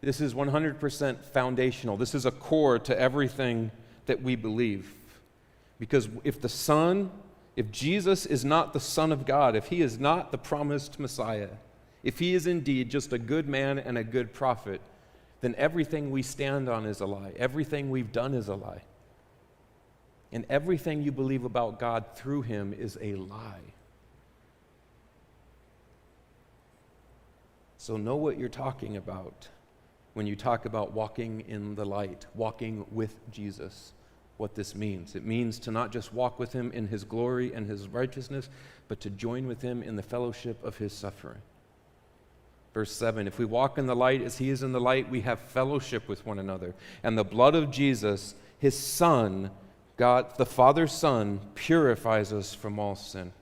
This is 100% foundational. This is a core to everything that we believe. Because if Jesus is not the Son of God, if he is not the promised Messiah, if he is indeed just a good man and a good prophet, then everything we stand on is a lie. Everything we've done is a lie. And everything you believe about God through him is a lie. So know what you're talking about when you talk about walking in the light, walking with Jesus, what this means. It means to not just walk with him in his glory and his righteousness, but to join with him in the fellowship of his suffering. Verse 7, if we walk in the light as he is in the light, we have fellowship with one another. And the blood of Jesus, his Son, God, the Father's Son, purifies us from all sin.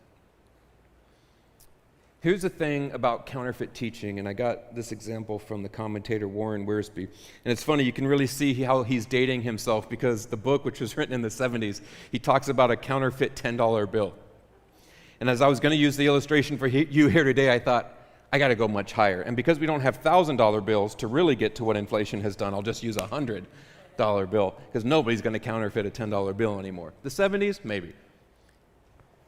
Here's the thing about counterfeit teaching, and I got this example from the commentator Warren Wiersbe. And it's funny, you can really see how he's dating himself, because the book, which was written in the 70s, he talks about a counterfeit $10 bill. And as I was going to use the illustration for you here today, I thought, I got to go much higher. And because we don't have $1,000 bills to really get to what inflation has done, I'll just use a $100 bill, because nobody's going to counterfeit a $10 bill anymore. The 70s, maybe.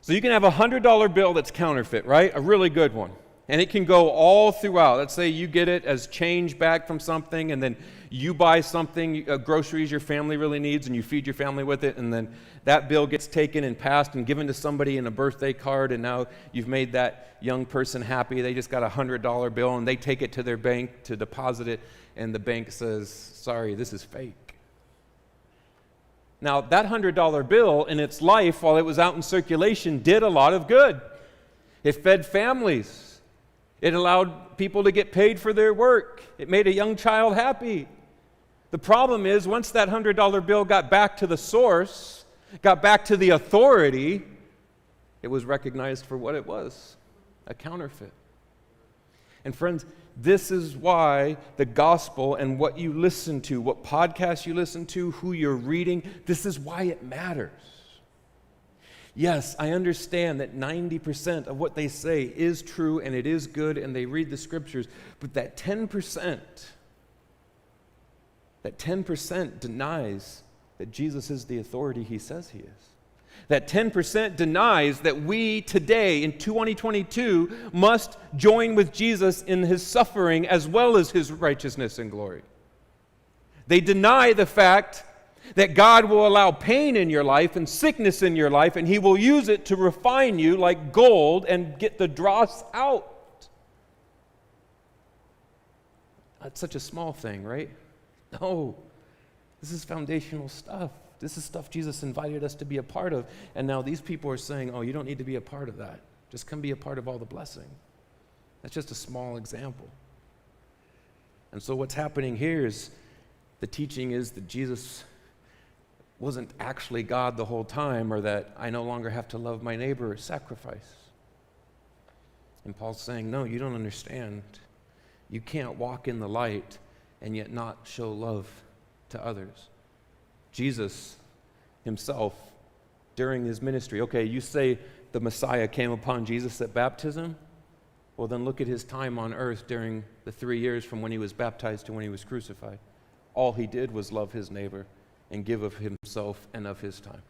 So you can have a $100 bill that's counterfeit, right? A really good one. And it can go all throughout. Let's say you get it as change back from something, and then you buy something, groceries your family really needs, and you feed your family with it, and then that bill gets taken and passed and given to somebody in a birthday card, and now you've made that young person happy. They just got a $100 bill, and they take it to their bank to deposit it, and the bank says, sorry, this is fake. Now, that $100 bill in its life, while it was out in circulation, did a lot of good. It fed families. It allowed people to get paid for their work. It made a young child happy. The problem is, once that $100 bill got back to the source, got back to the authority, it was recognized for what it was, a counterfeit. And friends, this is why the gospel and what you listen to, what podcasts you listen to, who you're reading, this is why it matters. Yes, I understand that 90% of what they say is true and it is good and they read the scriptures, but that 10% denies that Jesus is the authority he says he is. That 10% denies that we today in 2022 must join with Jesus in his suffering as well as his righteousness and glory. They deny the fact that God will allow pain in your life and sickness in your life, and he will use it to refine you like gold and get the dross out. That's such a small thing, right? No, this is foundational stuff. This is stuff Jesus invited us to be a part of, and now these people are saying, oh, you don't need to be a part of that. Just come be a part of all the blessing. That's just a small example. And so what's happening here is the teaching is that Jesus wasn't actually God the whole time, or that I no longer have to love my neighbor or sacrifice. And Paul's saying, no, you don't understand. You can't walk in the light and yet not show love to others. Jesus himself, during his ministry, okay, you say the Messiah came upon Jesus at baptism? Well, then look at his time on earth during the 3 years from when he was baptized to when he was crucified. All he did was love his neighbor and give of himself and of his time.